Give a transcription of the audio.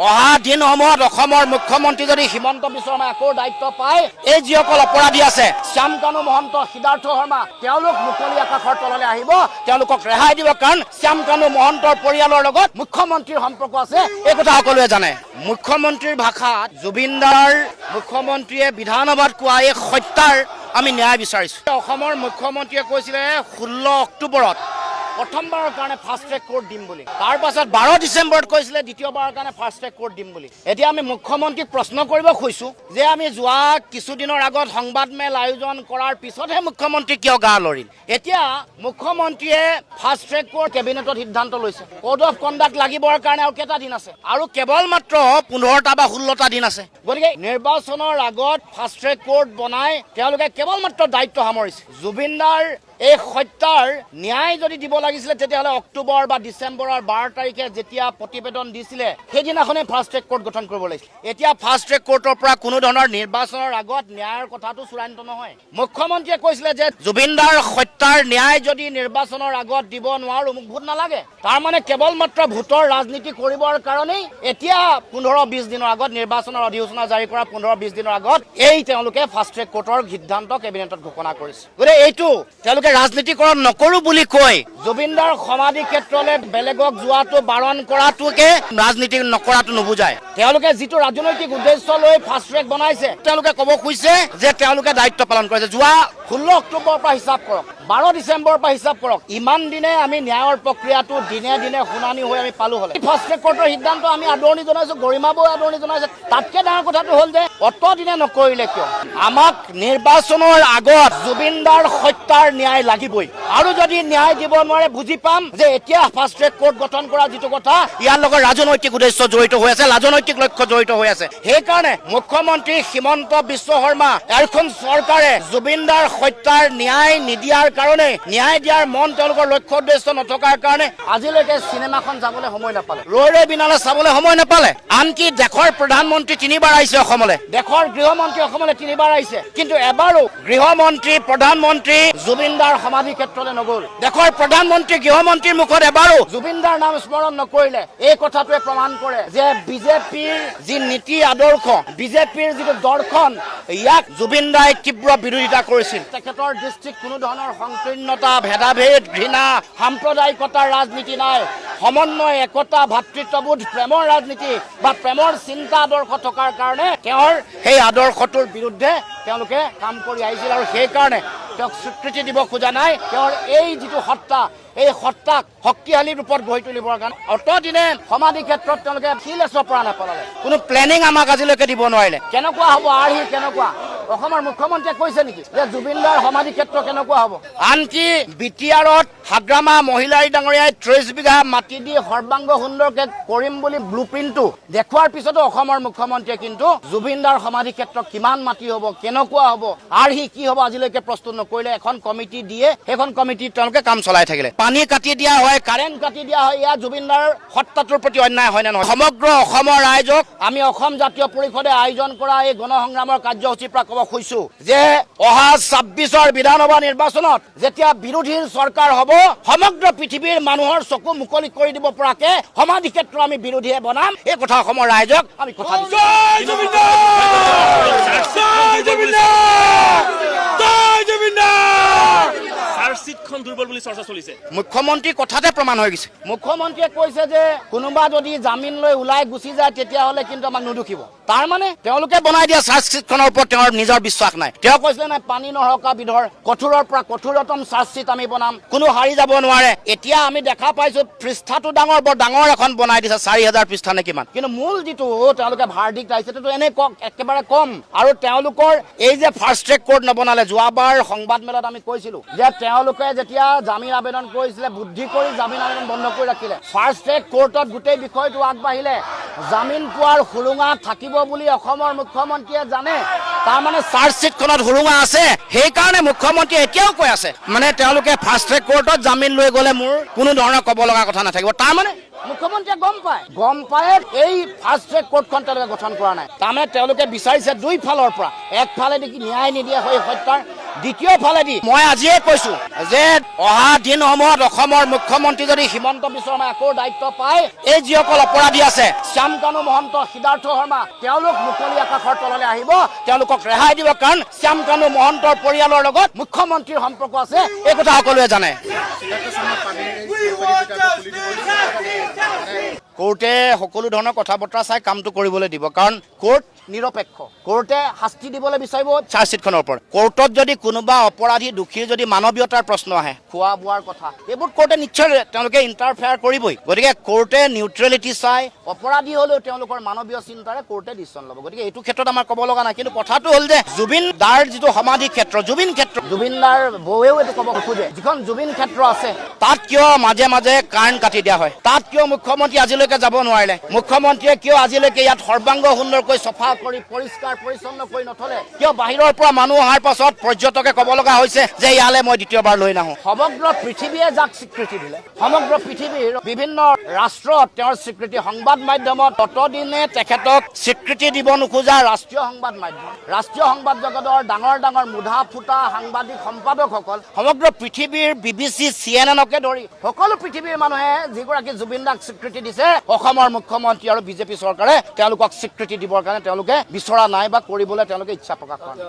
অহা দিনসমূহত অসমৰ মুখ্যমন্ত্ৰী যদি হিমন্ত বিশ্ব শৰ্মাই আকৌ দায়িত্ব পায়, এই যিসকল অপৰাধী আছে শ্যাম কানু মহন্ত, সিদ্ধাৰ্থ শৰ্মা, তেওঁলোক মুকলি আকাশৰ তললৈ আহিব, তেওঁলোকক ৰেহাই দিব। কাৰণ শ্যাম কানু মহন্তৰ পৰিয়ালৰ লগত মুখ্যমন্ত্ৰীৰ সম্পৰ্ক আছে, এই কথা সকলোৱে জানে। মুখ্যমন্ত্ৰীৰ ভাষাত জুবিনদাৰ মুখ্যমন্ত্ৰীয়ে বিধানসভাত কোৱা এই হত্যাৰ আমি ন্যায় বিচাৰিছোঁ। অসমৰ মুখ্যমন্ত্ৰীয়ে কৈছিলে 16 অক্টোবৰত প্ৰথমবাৰৰ কাৰণে ফাষ্ট ট্ৰেক কোৰ্ট দিম বুলি, তাৰ পাছত 12 ডিচেম্বৰত কৈছিলে দ্বিতীয়বাৰৰ কাৰণে ফাষ্ট ট্ৰেক কোৰ্ট দিম বুলি। এতিয়া আমি মুখ্যমন্ত্ৰীক প্ৰশ্ন কৰিব খুজিছোঁ যে আমি যোৱা কিছুদিনৰ আগত সংবাদমেল আয়োজন কৰাৰ পিছতহে মুখ্যমন্ত্ৰী কিয় গা লৰিল? এতিয়া মুখ্যমন্ত্ৰীয়ে ফাষ্ট ট্ৰেক কোৰ্ট কেবিনেটত সিদ্ধান্ত লৈছে। কোড অফ কণ্ডাক্ট লাগিবৰ কাৰণে আৰু কেইটা দিন আছে? আৰু কেৱল মাত্ৰ 15টা বা 16টা দিন আছে। গতিকে নিৰ্বাচনৰ আগত ফাষ্ট ট্ৰেক কোৰ্ট বনাই তেওঁলোকে কেৱল মাত্ৰ দায়িত্ব সামৰিছে। জুবিনদাৰ এই হত্যাৰ ন্যায় যদি দিব লাগিছিলে তেতিয়াহ'লে অক্টোবৰ বা ডিচেম্বৰৰ 12 তাৰিখে যেতিয়া প্ৰতিবেদন দিছিলে সেইদিনাখনেই ফাষ্ট ট্ৰেক কোৰ্ট গঠন কৰিব লাগিছিল। এতিয়া ফাষ্ট ট্ৰেক কোৰ্টৰ পৰা কোনো ধৰণৰ নিৰ্বাচনৰ আগত ন্যায়ৰ কথাটো চূড়ান্ত নহয়। মুখ্যমন্ত্ৰীয়ে কৈছিলে যে জুবিনদাৰ হত্যাৰ ন্যায় যদি নিৰ্বাচনৰ আগত দিব নোৱাৰো মোক ভোট নালাগে। তাৰমানে কেৱল মাত্ৰ ভোটৰ ৰাজনীতি কৰিবৰ কাৰণেই এতিয়া 15-20 দিনৰ আগত নিৰ্বাচনৰ অধিসূচনা জাৰি কৰা 15-20 দিনৰ আগত এই তেওঁলোকে ফাষ্ট ট্ৰেক কোৰ্টৰ সিদ্ধান্ত কেবিনেটত ঘোষণা কৰিছে। গতিকে এইটো তেওঁলোকে ৰাজনীতিকৰণ নকৰো বুলি কৈ জুবিনদাৰ সমাধি ক্ষেত্ৰলৈ বেলেগক যোৱাটো বাৰণ কৰাটোকে ৰাজনীতি নকৰাটো নুবুজায়। তেওঁলোকে যিটো ৰাজনৈতিক উদ্দেশ্য লৈ ফাষ্ট ট্ৰেক বনাইছে তেওঁলোকে ক'ব খুজিছে যে তেওঁলোকে দায়িত্ব পালন কৰিছে। যোৱা 16 অক্টোবৰৰ পৰা হিচাপ কৰক, 12 ডিচেম্বৰৰ পৰা হিচাপ কৰক, ইমান দিনে আমি ন্যায়ৰ প্ৰক্ৰিয়াটো দিনে দিনে শুনানি হৈ আমি পালো হ'লে ফাষ্ট ট্ৰেক কোৰ্টৰ সিদ্ধান্ত আমি আদৰণি জনাইছো, গৰিমাবৈ আদৰণি জনাইছে। তাতকে ডাঙৰ কথাটো হ'ল যে অত দিনে নকৰিলে কিয়? আমাক নিৰ্বাচনৰ আগত জুবিনদাৰ হত্যাৰ ন্যায় লাগিবই, আৰু যদি ন্যায় দিব নোৱাৰে বুজি পাম যে এতিয়া ফাষ্ট ট্ৰেক কোৰ্ট গঠন কৰা যিটো কথা ইয়াৰ লগত ৰাজনৈতিক উদ্দেশ্য জড়িত হৈ আছে, ৰাজনৈতিক লক্ষ্য জড়িত হৈ আছে। সেইকাৰণে মুখ্যমন্ত্ৰী হিমন্ত বিশ্ব শৰ্মা এখন চৰকাৰে জুবিনদাৰ হত্যাৰ ন্যায় নিদিয়াৰ কাৰণে, ন্যায় দিয়াৰ মন তেওঁলোকৰ লক্ষ্য উদ্দেশ্য নথকাৰ কাৰণে আজিলৈকে চিনেমাখন যাবলৈ সময় নাপালে, ৰৈ ৰৈ বিনালে চাবলৈ সময় নাপালে। আনকি দেশৰ প্ৰধানমন্ত্ৰী 3বাৰ আহিছে অসমলৈ, দেশৰ গৃহমন্ত্ৰী অসমলৈ 3বাৰ আহিছে, কিন্তু এবাৰো গৃহমন্ত্ৰী প্ৰধানমন্ত্ৰী জুবিনদাৰ সমাধি ক্ষেত্ৰলৈ নগ'ল। দেশৰ প্ৰধানমন্ত্ৰী গৃহমন্ত্ৰীৰ মুখত এবাৰো জুবিনদাৰ নাম স্মৰণ নকৰিলে। এই কথাটোৱে প্ৰমাণ কৰে যে বিজেপিৰ যি নীতি আদৰ্শ, বিজেপিৰ যিটো দৰ্শন, ইয়াক জুবিনদাই তীব্ৰ বিৰোধিতা কৰিছিল। তেখেতৰ দৃষ্টিত কোনো ধৰণৰ সংকীৰ্ণতা, ভেদাভেদ, ঘৃণা, সাম্প্ৰদায়িকতাৰ ৰাজনীতি নাই। সমন্বয়, একতা, ভাতৃত্ববোধ, প্ৰেমৰ ৰাজনীতি বা প্ৰেমৰ চিন্তা আদৰ্শ থকাৰ কাৰণে তেওঁৰ সেই আদৰ্শটোৰ বিৰুদ্ধে তেওঁলোকে কাম কৰি আহিছিল, আৰু সেইকাৰণে তেওঁক স্বীকৃতি দিব খোজা নাই। তেওঁৰ এই যিটো সত্তা, এই সত্তাক শক্তিশালী ৰূপত গঢ়ি তুলিবৰ কাৰণে অতদিনে সমাধি ক্ষেত্ৰত তেওঁলোকে শিলেচৰ পৰা নেপেলালে, কোনো প্লেনিং আমাক আজিলৈকে দিব নোৱাৰিলে। কেনেকুৱা হ'ব আৰ্হি, কেনেকুৱা অসমৰ মুখ্যমন্ত্ৰীয়ে কৈছে নেকি যে জুবিনদাৰ সমাধি ক্ষেত্ৰ কেনেকুৱা হ'ব? আনকি বিটিআৰত হাগ্ৰামা মহিলাই ডাঙৰীয়াই 30 বিঘা মাটি দি সৰ্বাংগ সুন্দৰকে কৰিম বুলি ব্লুপ্ৰিণ্টটো দেখুৱাৰ পিছতো অসমৰ মুখ্যমন্ত্ৰীয়ে কিন্তু জুবিনদাৰ সমাধি ক্ষেত্ৰ কিমান মাটি হ'ব, কেনেকুৱা হ'ব, আৰ্হি কি হ'ব আজিলৈকে প্ৰস্তুত নকৰিলে। এখন কমিটি দিয়ে, সেইখন কমিটি তেওঁলোকে কাম চলাই থাকিলে। পানী কাটি দিয়া হয়, কাৰেণ্ট কাটি দিয়া হয়, এয়া জুবিনদাৰ সত্তাটোৰ প্ৰতি অন্যায় হয় নে নহয়? সমগ্ৰ অসমৰ ৰাইজক আমি অসম জাতীয় পৰিষদে আয়োজন কৰা এই গণসংগ্ৰামৰ কাৰ্যসূচীৰ পৰা ক'ব খুজিছো যে অহা 26ৰ বিধানসভা নিৰ্বাচনত যেতিয়া বিৰোধীৰ চৰকাৰ হ'ব, সমগ্ৰ পৃথিৱীৰ মানুহৰ চকু মুকলি কৰি দিব পৰাকে সমাধি ক্ষেত্ৰ আমি বিৰোধীয়ে বনাম। এই কথা অসমৰ ৰাইজক আমি কথা দিছো। মুখ্যমন্ত্ৰীৰ কথাতে প্ৰমাণ হৈ গৈছে। মুখ্যমন্ত্ৰীয়ে কৈছে যে কোনোবা যদি জামিন লৈ ওলাই গুচি যায় তেতিয়াহ'লে কিন্তু আমাক নুদুখিব। তাৰমানে তেওঁলোকে বনাই দিয়া চাৰ্জশ্বিটখনৰ ওপৰত তেওঁৰ নিজৰ বিশ্বাস নাই। তেওঁ কৈছিলে নাই পানী নৰকা বিধৰ কঠোৰৰ পৰা কঠোৰতম চাৰ্জশ্বিট আমি বনাম, কোনো হাৰি যাব নোৱাৰে। এতিয়া আমি দেখা পাইছো পৃষ্ঠাটো ডাঙৰ, বৰ ডাঙৰ এখন বনাই দিছে, 4000 পৃষ্ঠা নে কিমান, কিন্তু মূল যিটো তেওঁলোকে ভাৰ্ডিক্ট আহিছে সেইটো এনেই একেবাৰে কম। আৰু তেওঁলোকৰ এই যে ফাষ্ট ট্ৰেক কোৰ্ট নবনালে, যোৱাবাৰ সংবাদমেলত আমি কৈছিলো যে তেওঁলোকে যেতিয়া জামিন আবেদন কৰিছিলে বুদ্ধি কৰি জামিন আবেদন বন্ধ কৰি ৰাখিলে। ফাষ্ট ট্ৰেক কোৰ্টত গোটেই বিষয়টো আগবাঢ়িলে, জামিন পোৱাৰ সুৰুঙা থাকিব বুলি অসমৰ মুখ্যমন্ত্ৰীয়ে জানে। তাৰমানে চাৰ্জশ্বিটখনত সুৰুঙা আছে, সেইকাৰণে মুখ্যমন্ত্ৰীয়ে এতিয়াও কৈ আছে মানে তেওঁলোকে ফাষ্ট ট্ৰেক কোৰ্টত জামিন লৈ গ'লে মোৰ কোনো ধৰণৰ ক'ব লগা কথা নাথাকিব। তাৰমানে মুখ্যমন্ত্ৰীয়ে গম পায় এই ফাষ্ট ট্ৰেক কোৰ্টখন তেওঁলোকে গঠন কৰা নাই। তাৰমানে তেওঁলোকে বিচাৰিছে দুই ফালৰ পৰা, একফালে দেখি ন্যায় নিদিয়া হৈ হত্যাৰ, দ্বিতীয় ফালেদি মই আজিয়ে কৈছো যে অহা দিনসমূহত অসমৰ মুখ্যমন্ত্ৰী যদি হিমন্ত বিশ্ব শৰ্মাই আকৌ দায়িত্ব পায়, এই যিসকল অপৰাধী আছে শ্যাম কানু মহন্ত, সিদ্ধাৰ্থ শৰ্মা, তেওঁলোক মুকলি আকাশৰ তললৈ আহিব, তেওঁলোকক ৰেহাই দিব। কাৰণ শ্যাম কানু মহন্তৰ পৰিয়ালৰ লগত মুখ্যমন্ত্ৰীৰ সম্পৰ্ক আছে, এই কথা সকলোৱে জানে। কোৰ্টে সকলো ধৰণৰ কথা বতৰা চাই কামটো কৰিবলৈ দিব, কাৰণ কোৰ্ট নিৰপেক্ষ। কোৰ্টে শাস্তি দিবলৈ বিচাৰিব চাৰ্জশ্বিটখনৰ ওপৰত। কোৰ্টত যদি কোনোবা অপৰাধী দোষীৰ যদি মানৱীয়তাৰ প্ৰশ্ন আহে, খোৱা বোৱাৰ কথা, এইবোৰ কোৰ্টে নিশ্চয় তেওঁলোকে ইণ্টাৰফেয়াৰ কৰিবই। গতিকে কোৰ্টে নিউট্ৰেলিটি চাই অপৰাধী হ'লেও তেওঁলোকৰ মানৱীয় চিন্তাৰে কোৰ্টে ডিচিশ্যন ল'ব। গতিকে এইটো ক্ষেত্ৰত আমাৰ ক'ব লগা নাই। কিন্তু কথাটো হ'ল যে জুবিন দাৰ যিটো সমাধি ক্ষেত্ৰ, জুবিন দাৰ বৌৱেও এইটো ক'ব খোজে, যিখন জুবিন ক্ষেত্ৰ আছে তাত কিয় মাজে মাজে কাৰেণ্ট কাটি দিয়া হয়, তাত কিয় মুখ্যমন্ত্ৰী আজিলৈকে যাব নোৱাৰিলে, মুখ্যমন্ত্ৰীয়ে কিয় আজিলৈকে ইয়াত সৰ্বাংগ সুন্দৰকৈ চফা কৰি পৰিষ্কাৰ পৰিচ্ছন্ন কৰি নথলে, কিয় বাহিৰৰ পৰা মানুহ অহাৰ পাছত পৰ্যটকে ক'ব লগা হৈছে যে ইয়ালৈ মই দ্বিতীয়বাৰ লৈ নাহো। সমগ্ৰ পৃথিৱীয়ে যাক স্বীকৃতি দিলে, সমগ্ৰ পৃথিৱীৰ বিভিন্ন ৰাষ্ট্ৰত তেওঁৰ স্বীকৃতি, সংবাদ মাধ্যমত ততদিনে তেখেতক স্বীকৃতি দিব নোখোজা ৰাষ্ট্ৰীয় সংবাদ মাধ্যম, ৰাষ্ট্ৰীয় সংবাদ জগতৰ ডাঙৰ ডাঙৰ মুধা ফুটা সাংবাদিক সম্পাদকসকল, সমগ্ৰ পৃথিৱীৰ BBC, CNN-কে ধৰি সকলো পৃথিৱীৰ মানুহে যিগৰাকী জুবিন দাক স্বীকৃতি দিছে, অসমৰ মুখ্যমন্ত্ৰী আৰু বিজেপি চৰকাৰে তেওঁলোকক স্বীকৃতি দিবৰ কাৰণে তেওঁলোকে বিচৰা নাই বা কৰিবলৈ তেওঁলোকে ইচ্ছা প্ৰকাশ কৰা নাই।